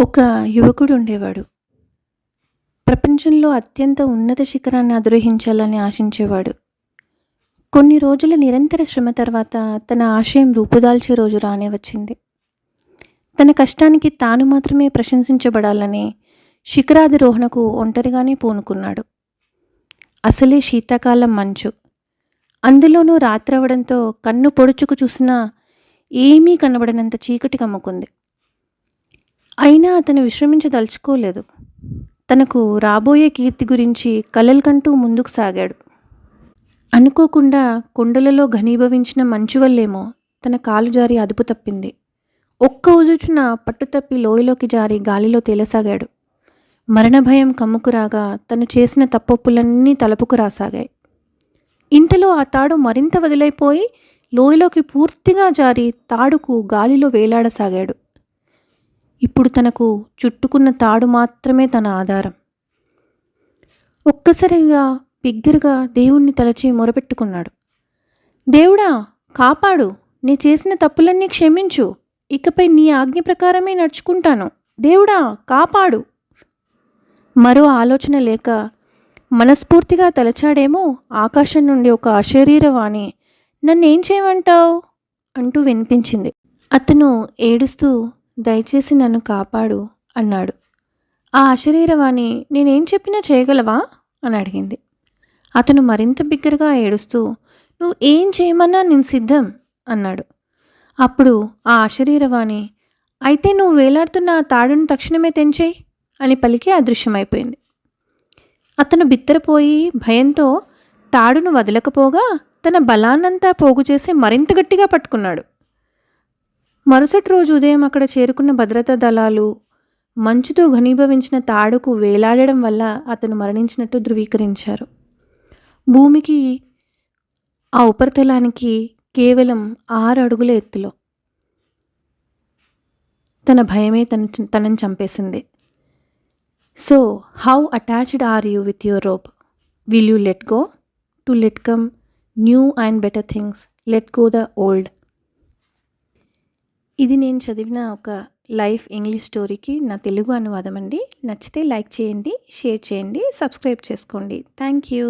ఒక యువకుడు ఉండేవాడు. ప్రపంచంలో అత్యంత ఉన్నత శిఖరాన్ని అధిరోహించాలని ఆశించేవాడు. కొన్ని రోజుల నిరంతర శ్రమ తర్వాత తన ఆశయం రూపుదాల్చే రోజు రానే వచ్చింది. తన కష్టానికి తాను మాత్రమే ప్రశంసించబడాలని శిఖరాధిరోహణకు ఒంటరిగానే పూనుకున్నాడు. అసలే శీతాకాలం మంచు. అందులోనూ రాత్రవడంతో కన్ను పొడుచుకు చూసినా ఏమీ కనబడనంత చీకటి కమ్ముకుంది. అయినా అతను విశ్రమించదలుచుకోలేదు. తనకు రాబోయే కీర్తి గురించి కలలు కంటూ ముందుకు సాగాడు. అనుకోకుండా కొండలలో ఘనీభవించిన మంచు వల్లేమో తన కాలు జారి అదుపు తప్పింది. ఒక్క ఉదుటున పట్టుతప్పి లోయలోకి జారి గాలిలో తేలసాగాడు. మరణభయం కమ్ముకురాగా తను చేసిన తప్పొప్పులన్నీ తలపుకు రాసాగాయి. ఇంతలో ఆ తాడు మరింత వదిలైపోయి లోయలోకి పూర్తిగా జారి తాడుకు గాలిలో వేలాడసాగాడు. ఇప్పుడు తనకు చుట్టుకున్న తాడు మాత్రమే తన ఆధారం. ఒక్కసారిగా బిగ్గరగా దేవుణ్ణి తలచి మొరపెట్టుకున్నాడు. దేవుడా, కాపాడు, నీ చేసిన తప్పులన్నీ క్షమించు, ఇకపై నీ ఆజ్ఞ ప్రకారమే నడుచుకుంటాను, దేవుడా కాపాడు. మరో ఆలోచన లేక మనస్ఫూర్తిగా తలచాడేమో ఆకాశం నుండి ఒక అశరీరవాణి నన్నేం చేయమంటావు అంటూ వినిపించింది. అతను ఏడుస్తూ దయచేసి నన్ను కాపాడు అన్నాడు. ఆ అశరీరవాణి నేనేం చెప్పినా చేయగలవా అని అడిగింది. అతను మరింత బిగ్గరగా ఏడుస్తూ నువ్వు ఏం చేయమన్నా నేను సిద్ధం అన్నాడు. అప్పుడు ఆ అశరీరవాణి అయితే నువ్వు వేలాడుతున్న ఆ తాడును తక్షణమే తెంచేయి అని పలికి అదృశ్యమైపోయింది. అతను బిత్తరపోయి భయంతో తాడును వదలకపోగా తన బలాన్నంతా పోగు చేసి మరింత గట్టిగా పట్టుకున్నాడు. మరుసటి రోజు ఉదయం అక్కడ చేరుకున్న భద్రతా దళాలు మంచుతో ఘనీభవించిన తాడుకు వేలాడడం వల్ల అతను మరణించినట్టు ధృవీకరించారు. భూమికి ఆ ఉపరితలానికి కేవలం 6 అడుగుల ఎత్తులో. తన భయమే తనని చంపేసింది. So how attached are you with your rope? Will you let go to let come new and better things? Let go the old. ఇది నేను చదివిన ఒక లైఫ్ ఇంగ్లీష్ స్టోరీకి నా తెలుగు అనువాదం అండి. నచ్చితే లైక్ చేయండి, షేర్ చేయండి, సబ్స్క్రైబ్ చేసుకోండి. Thank you.